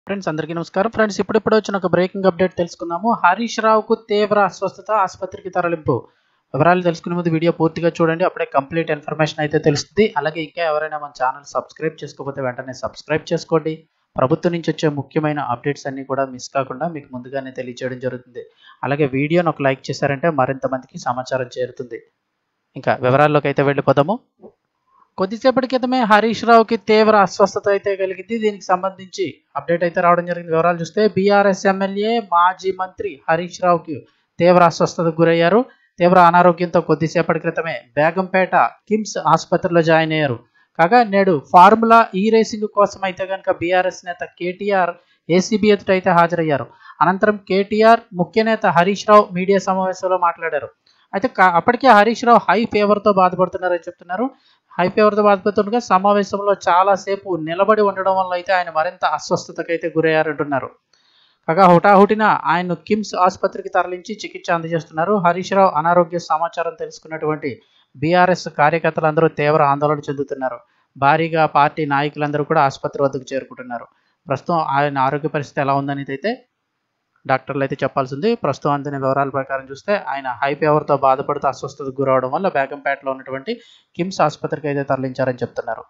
Friends అందరికీ నమస్కారం. Friends ఇప్పుడిప్పుడు వచ్చిన ఒక బ్రేకింగ్ అప్డేట్ తెలుసుకుందాము. హరీష్ రావుకు తీవ్ర అస్వస్థత, ఆసుపత్రికి తరలింపు. వివరాలు తెలుసుకునే ముందు వీడియో పూర్తిగా చూడండి, అప్పుడే కంప్లీట్ ఇన్ఫర్మేషన్ అయితే తెలుస్తుంది. అలాగే ఇంకా ఎవరైనా మన ఛానల్ సబ్స్క్రైబ్ చేసుకోకపోతే వెంటనే సబ్స్క్రైబ్ చేసుకోండి. ప్రభుత్వం నుంచి వచ్చే ముఖ్యమైన అప్డేట్స్ అన్నీ కూడా మిస్ కాకుండా మీకు ముందుగానే తెలియజేయడం జరుగుతుంది. అలాగే వీడియోని ఒక లైక్ చేశారంటే మరింత మందికి సమాచారం చేరుతుంది. ఇంకా వివరాల్లోకి అయితే వెళ్ళిపోదాము. కొద్దిసేపటి క్రితమే హరీష్ రావుకి తీవ్ర అస్వస్థత అయితే కలిగింది. దీనికి సంబంధించి అప్డేట్ అయితే రావడం జరిగింది. వివరాలు చూస్తే బీఆర్ఎస్ ఎమ్మెల్యే మాజీ మంత్రి హరీష్ రావుకి తీవ్ర అస్వస్థతకు గురయ్యారు. తీవ్ర అనారోగ్యంతో కొద్దిసేపటి క్రితమే బేగంపేట కిమ్స్ ఆసుపత్రిలో జాయిన్ అయ్యారు. కాగా నేడు ఫార్ములా ఈ రేసింగ్ కోసం అయితే కనుక బీఆర్ఎస్ నేత కేటీఆర్ ఏసీబీ ఎదుట అయితే హాజరయ్యారు. అనంతరం కేటీఆర్ ముఖ్య నేత హరీష్ రావు మీడియా సమావేశంలో మాట్లాడారు. అయితే అప్పటికే హరీష్ రావు హై ఫీవర్తో బాధపడుతున్నారని చెప్తున్నారు. హై ఫీవర్తో బాధపడుతుండగా సమావేశంలో చాలాసేపు నిలబడి ఉండడం వల్ల అయితే ఆయన మరింత అస్వస్థతకైతే గురయ్యారంటున్నారు. కాగా హుటాహుటిన ఆయన్ను కిమ్స్ ఆసుపత్రికి తరలించి చికిత్స అందజేస్తున్నారు. హరీష్ రావు అనారోగ్య సమాచారం తెలుసుకున్నటువంటి బీఆర్ఎస్ కార్యకర్తలందరూ తీవ్ర ఆందోళన చెందుతున్నారు. భారీగా పార్టీ నాయకులందరూ కూడా ఆసుపత్రి వద్దకు చేరుకుంటున్నారు. ప్రస్తుతం ఆయన ఆరోగ్య పరిస్థితి ఎలా ఉందనేది అయితే డాక్టర్లు అయితే చెప్పాల్సింది. ప్రస్తుతం అందిన వివరాల ప్రకారం చూస్తే ఆయన హై ఫీవర్తో బాధపడుతూ అస్వస్థతకు గురవడం వల్ల బేగంపేటలో ఉన్నటువంటి కిమ్స్ ఆసుపత్రికి అయితే తరలించారని చెప్తున్నారు.